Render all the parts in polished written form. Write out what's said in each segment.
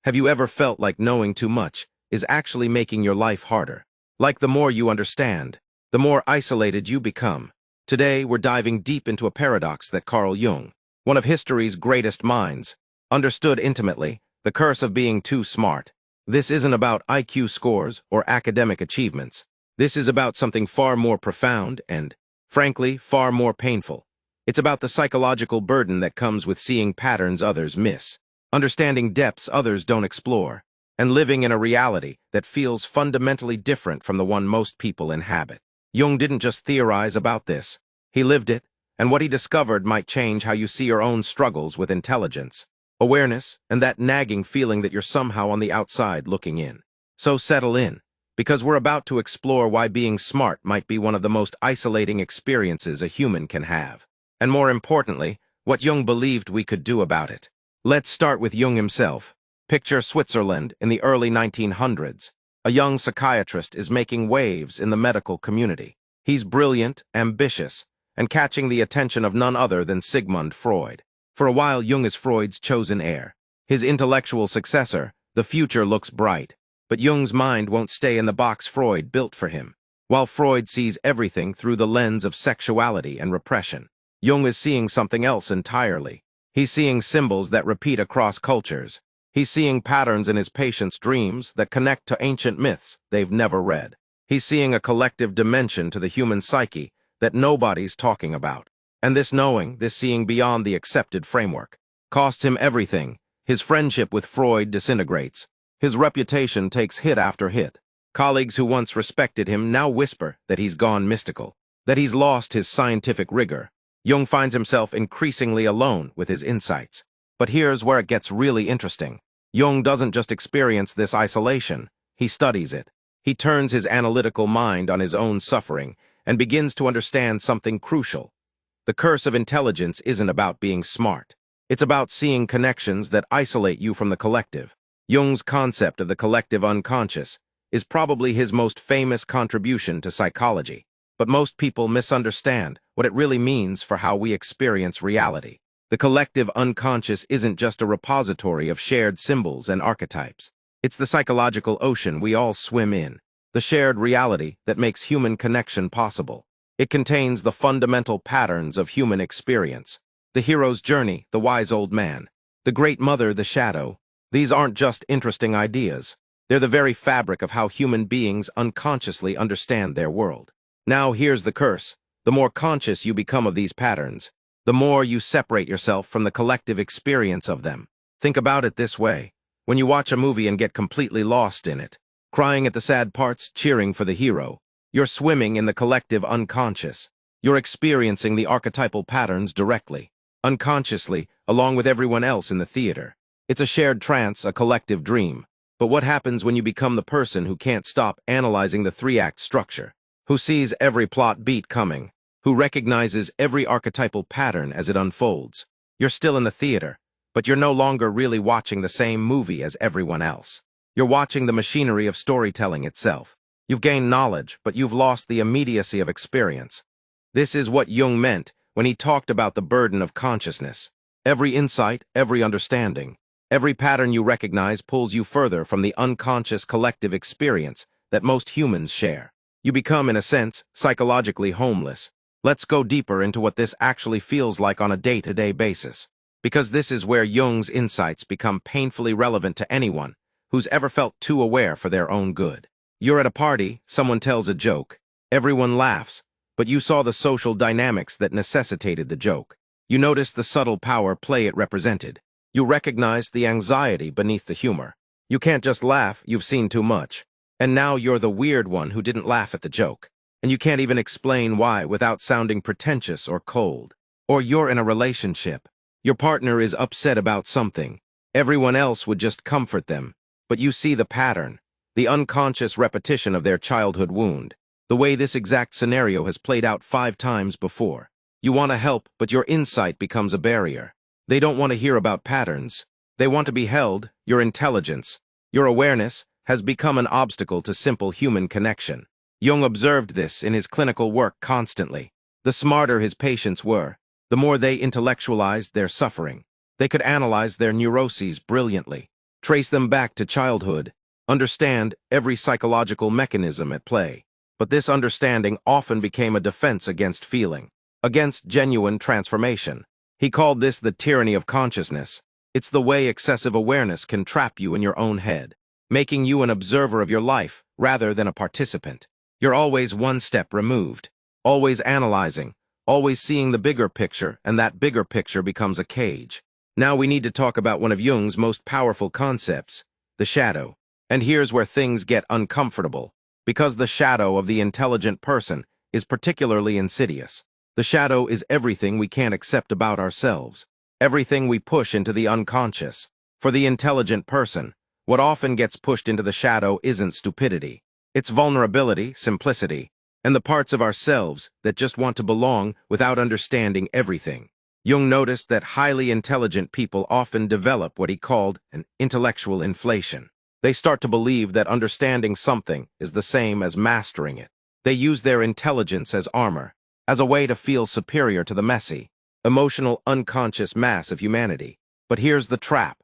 Have you ever felt like knowing too much is actually making your life harder? Like the more you understand, the more isolated you become. Today, we're diving deep into a paradox that Carl Jung, one of history's greatest minds, understood intimately: the curse of being too smart. This isn't about IQ scores or academic achievements. This is about something far more profound and, frankly, far more painful. It's about the psychological burden that comes with seeing patterns others miss, understanding depths others don't explore, and living in a reality that feels fundamentally different from the one most people inhabit. Jung didn't just theorize about this. He lived it, and what he discovered might change how you see your own struggles with intelligence, awareness, and that nagging feeling that you're somehow on the outside looking in. So settle in, because we're about to explore why being smart might be one of the most isolating experiences a human can have. And more importantly, what Jung believed we could do about it. Let's start with Jung himself. Picture Switzerland in the early 1900s. A young psychiatrist is making waves in the medical community. He's brilliant, ambitious, and catching the attention of none other than Sigmund Freud. For a while, Jung is Freud's chosen heir. His intellectual successor. The future looks bright. But Jung's mind won't stay in the box Freud built for him. While Freud sees everything through the lens of sexuality and repression, Jung is seeing something else entirely. He's seeing symbols that repeat across cultures. He's seeing patterns in his patients' dreams that connect to ancient myths they've never read. He's seeing a collective dimension to the human psyche that nobody's talking about. And this knowing, this seeing beyond the accepted framework, costs him everything. His friendship with Freud disintegrates. His reputation takes hit after hit. Colleagues who once respected him now whisper that he's gone mystical, that he's lost his scientific rigor. Jung finds himself increasingly alone with his insights. But here's where it gets really interesting. Jung doesn't just experience this isolation, he studies it. He turns his analytical mind on his own suffering and begins to understand something crucial. The curse of intelligence isn't about being smart. It's about seeing connections that isolate you from the collective. Jung's concept of the collective unconscious is probably his most famous contribution to psychology. But most people misunderstand what it really means for how we experience reality. The collective unconscious isn't just a repository of shared symbols and archetypes. It's the psychological ocean we all swim in, the shared reality that makes human connection possible. It contains the fundamental patterns of human experience. The hero's journey, the wise old man. The great mother, the shadow. These aren't just interesting ideas. They're the very fabric of how human beings unconsciously understand their world. Now here's the curse. The more conscious you become of these patterns, the more you separate yourself from the collective experience of them. Think about it this way. When you watch a movie and get completely lost in it, crying at the sad parts, cheering for the hero, you're swimming in the collective unconscious. You're experiencing the archetypal patterns directly, unconsciously, along with everyone else in the theater. It's a shared trance, a collective dream. But what happens when you become the person who can't stop analyzing the three-act structure? Who sees every plot beat coming, who recognizes every archetypal pattern as it unfolds? You're still in the theater, but you're no longer really watching the same movie as everyone else. You're watching the machinery of storytelling itself. You've gained knowledge, but you've lost the immediacy of experience. This is what Jung meant when he talked about the burden of consciousness. Every insight, every understanding, every pattern you recognize pulls you further from the unconscious collective experience that most humans share. You become, in a sense, psychologically homeless. Let's go deeper into what this actually feels like on a day-to-day basis. Because this is where Jung's insights become painfully relevant to anyone who's ever felt too aware for their own good. You're at a party, someone tells a joke, everyone laughs, but you saw the social dynamics that necessitated the joke. You notice the subtle power play it represented. You recognize the anxiety beneath the humor. You can't just laugh, you've seen too much. And now you're the weird one who didn't laugh at the joke. And you can't even explain why without sounding pretentious or cold. Or you're in a relationship. Your partner is upset about something. Everyone else would just comfort them. But you see the pattern, the unconscious repetition of their childhood wound. The way this exact scenario has played out 5 times before. You want to help, but your insight becomes a barrier. They don't want to hear about patterns. They want to be held. Your intelligence, your awareness, has become an obstacle to simple human connection. Jung observed this in his clinical work constantly. The smarter his patients were, the more they intellectualized their suffering. They could analyze their neuroses brilliantly, trace them back to childhood, understand every psychological mechanism at play. But this understanding often became a defense against feeling, against genuine transformation. He called this the tyranny of consciousness. It's the way excessive awareness can trap you in your own head, making you an observer of your life rather than a participant. You're always one step removed, always analyzing, always seeing the bigger picture, and that bigger picture becomes a cage. Now we need to talk about one of Jung's most powerful concepts, the shadow. And here's where things get uncomfortable, because the shadow of the intelligent person is particularly insidious. The shadow is everything we can't accept about ourselves, everything we push into the unconscious. For the intelligent person, what often gets pushed into the shadow isn't stupidity. It's vulnerability, simplicity, and the parts of ourselves that just want to belong without understanding everything. Jung noticed that highly intelligent people often develop what he called an intellectual inflation. They start to believe that understanding something is the same as mastering it. They use their intelligence as armor, as a way to feel superior to the messy, emotional, unconscious mass of humanity. But here's the trap.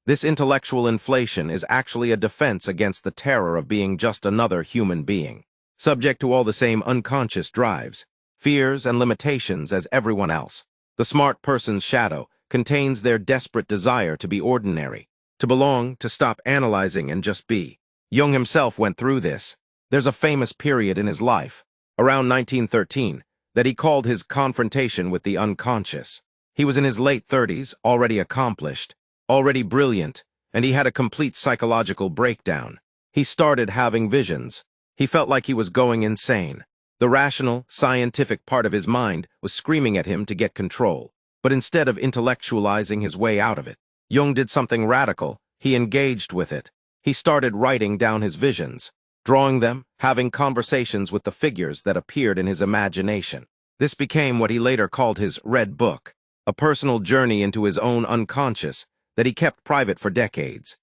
This intellectual inflation is actually a defense against the terror of being just another human being, subject to all the same unconscious drives, fears, and limitations as everyone else. The smart person's shadow contains their desperate desire to be ordinary, to belong, to stop analyzing and just be. Jung himself went through this. There's a famous period in his life, around 1913, that he called his confrontation with the unconscious. He was in his late 30s, already accomplished, already brilliant, and he had a complete psychological breakdown. He started having visions. He felt like he was going insane. The rational, scientific part of his mind was screaming at him to get control. But instead of intellectualizing his way out of it, Jung did something radical. He engaged with it. He started writing down his visions, drawing them, having conversations with the figures that appeared in his imagination. This became what he later called his Red Book, a personal journey into his own unconscious that he kept private for decades.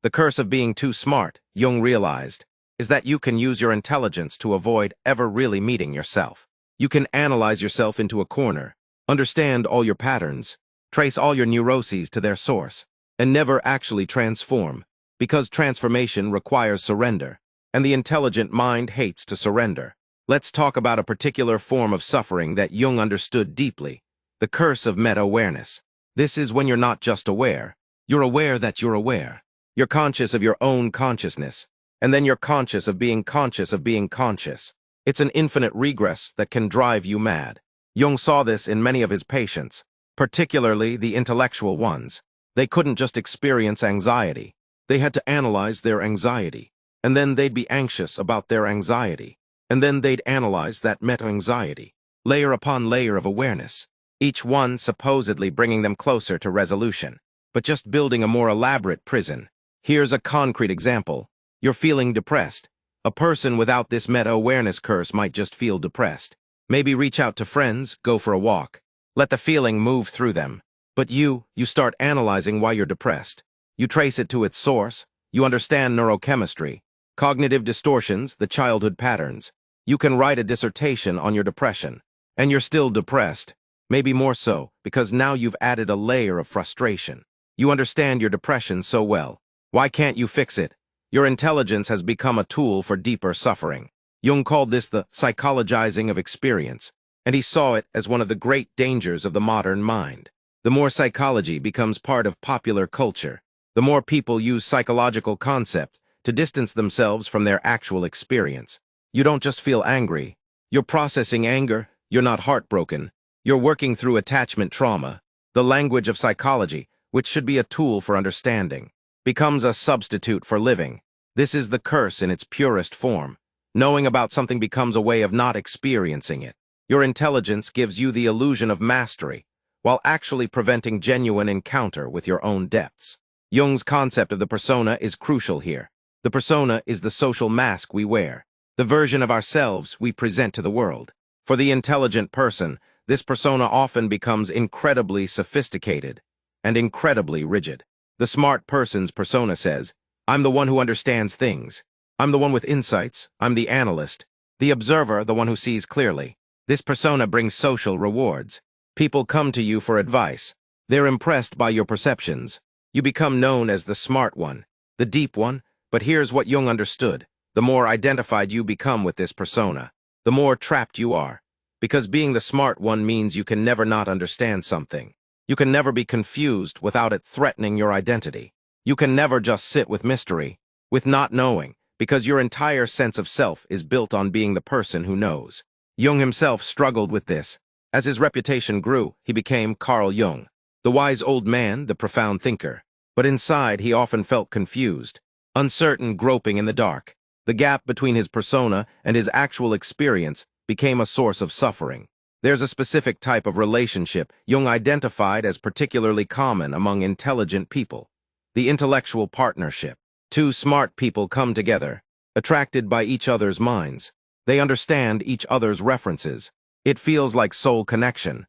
The curse of being too smart, Jung realized, is that you can use your intelligence to avoid ever really meeting yourself. You can analyze yourself into a corner, understand all your patterns, trace all your neuroses to their source, and never actually transform, because transformation requires surrender, and the intelligent mind hates to surrender. Let's talk about a particular form of suffering that Jung understood deeply, the curse of meta-awareness. This is when you're not just aware, you're aware that you're aware. You're conscious of your own consciousness, and then you're conscious of being conscious of being conscious. It's an infinite regress that can drive you mad. Jung saw this in many of his patients, particularly the intellectual ones. They couldn't just experience anxiety. They had to analyze their anxiety, and then they'd be anxious about their anxiety, and then they'd analyze that meta-anxiety, layer upon layer of awareness, each one supposedly bringing them closer to resolution, but just building a more elaborate prison. Here's a concrete example. You're feeling depressed. A person without this meta-awareness curse might just feel depressed. Maybe reach out to friends, go for a walk. Let the feeling move through them. But you start analyzing why you're depressed. You trace it to its source. You understand neurochemistry, cognitive distortions, the childhood patterns. You can write a dissertation on your depression. And you're still depressed. Maybe more so, because now you've added a layer of frustration. You understand your depression so well. Why can't you fix it? Your intelligence has become a tool for deeper suffering. Jung called this the psychologizing of experience, and he saw it as one of the great dangers of the modern mind. The more psychology becomes part of popular culture, the more people use psychological concepts to distance themselves from their actual experience. You don't just feel angry. You're processing anger. You're not heartbroken. You're working through attachment trauma. The language of psychology, which should be a tool for understanding, becomes a substitute for living. This is the curse in its purest form. Knowing about something becomes a way of not experiencing it. Your intelligence gives you the illusion of mastery, while actually preventing genuine encounter with your own depths. Jung's concept of the persona is crucial here. The persona is the social mask we wear, the version of ourselves we present to the world. For the intelligent person, this persona often becomes incredibly sophisticated and incredibly rigid. The smart person's persona says, I'm the one who understands things. I'm the one with insights. I'm the analyst. The observer, the one who sees clearly. This persona brings social rewards. People come to you for advice. They're impressed by your perceptions. You become known as the smart one, the deep one, but here's what Jung understood. The more identified you become with this persona, the more trapped you are. Because being the smart one means you can never not understand something. You can never be confused without it threatening your identity. You can never just sit with mystery, with not knowing, because your entire sense of self is built on being the person who knows. Jung himself struggled with this. As his reputation grew, he became Carl Jung, the wise old man, the profound thinker. But inside, he often felt confused, uncertain, groping in the dark. The gap between his persona and his actual experience became a source of suffering. There's a specific type of relationship Jung identified as particularly common among intelligent people: the intellectual partnership. Two smart people come together, attracted by each other's minds. They understand each other's references. It feels like soul connection.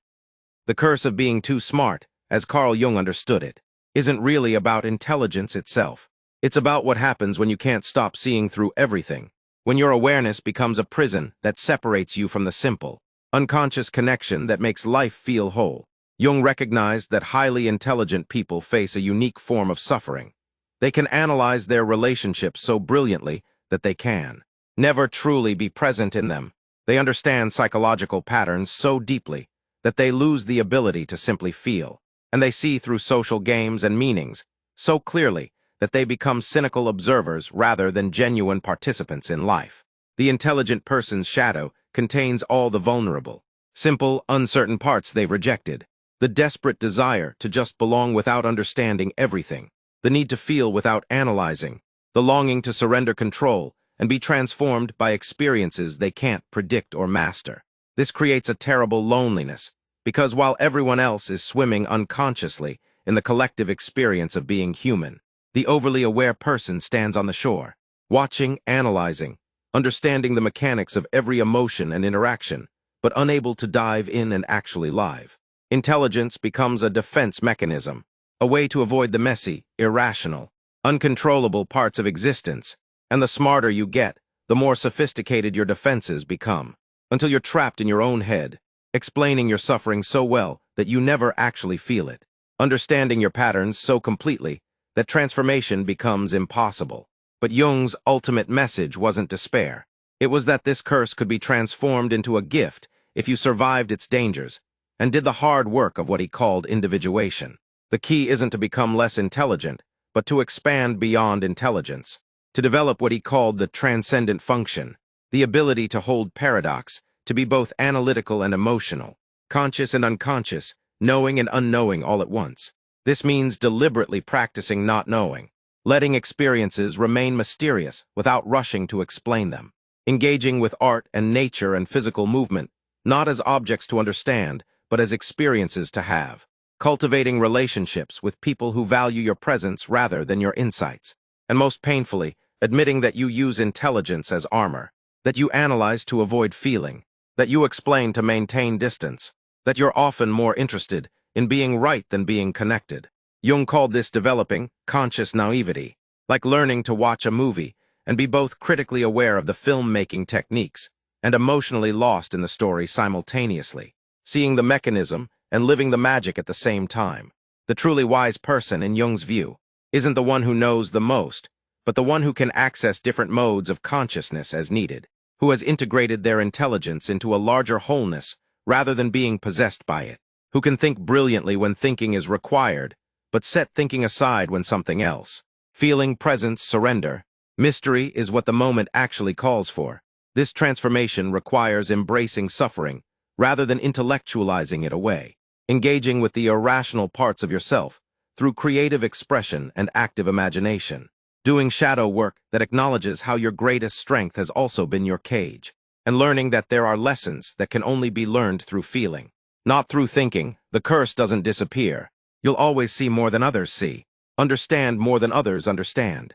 The curse of being too smart, as Carl Jung understood it, isn't really about intelligence itself. It's about what happens when you can't stop seeing through everything, when your awareness becomes a prison that separates you from the simple, unconscious connection that makes life feel whole. Jung recognized that highly intelligent people face a unique form of suffering. They can analyze their relationships so brilliantly that they can never truly be present in them. They understand psychological patterns so deeply that they lose the ability to simply feel. And they see through social games and meanings so clearly that they become cynical observers rather than genuine participants in life. The intelligent person's shadow contains all the vulnerable, simple, uncertain parts they've rejected. The desperate desire to just belong without understanding everything. The need to feel without analyzing. The longing to surrender control and be transformed by experiences they can't predict or master. This creates a terrible loneliness, because while everyone else is swimming unconsciously in the collective experience of being human, the overly aware person stands on the shore, watching, analyzing, understanding the mechanics of every emotion and interaction, but unable to dive in and actually live. Intelligence becomes a defense mechanism, a way to avoid the messy, irrational, uncontrollable parts of existence. And the smarter you get, the more sophisticated your defenses become, until you're trapped in your own head, explaining your suffering so well that you never actually feel it, understanding your patterns so completely that transformation becomes impossible. But Jung's ultimate message wasn't despair. It was that this curse could be transformed into a gift if you survived its dangers and did the hard work of what he called individuation. The key isn't to become less intelligent, but to expand beyond intelligence, to develop what he called the transcendent function, the ability to hold paradox, to be both analytical and emotional, conscious and unconscious, knowing and unknowing all at once. This means deliberately practicing not knowing, letting experiences remain mysterious without rushing to explain them, engaging with art and nature and physical movement, not as objects to understand, but as experiences to have, cultivating relationships with people who value your presence rather than your insights, and most painfully, admitting that you use intelligence as armor, that you analyze to avoid feeling, that you explain to maintain distance, that you're often more interested in being right than being connected. Jung called this developing conscious naivety, like learning to watch a movie and be both critically aware of the filmmaking techniques and emotionally lost in the story simultaneously, seeing the mechanism and living the magic at the same time. The truly wise person, in Jung's view, isn't the one who knows the most, but the one who can access different modes of consciousness as needed, who has integrated their intelligence into a larger wholeness rather than being possessed by it, who can think brilliantly when thinking is required, but set thinking aside when something else. Feeling, presence, surrender. Mystery is what the moment actually calls for. This transformation requires embracing suffering rather than intellectualizing it away, engaging with the irrational parts of yourself through creative expression and active imagination, doing shadow work that acknowledges how your greatest strength has also been your cage, and learning that there are lessons that can only be learned through feeling, not through thinking. The curse doesn't disappear. You'll always see more than others see, understand more than others understand.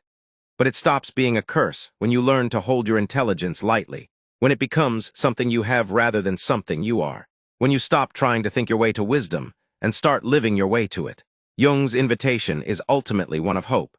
But it stops being a curse when you learn to hold your intelligence lightly, when it becomes something you have rather than something you are, when you stop trying to think your way to wisdom and start living your way to it. Jung's invitation is ultimately one of hope,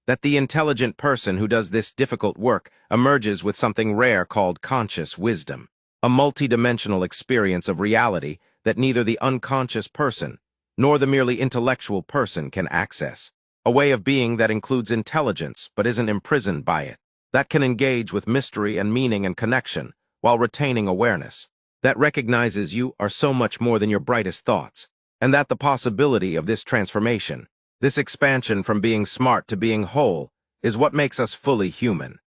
that the intelligent person who does this difficult work emerges with something rare called conscious wisdom, a multidimensional experience of reality that neither the unconscious person nor the merely intellectual person can access. A way of being that includes intelligence but isn't imprisoned by it. That can engage with mystery and meaning and connection while retaining awareness. That recognizes you are so much more than your brightest thoughts. And that the possibility of this transformation, this expansion from being smart to being whole, is what makes us fully human.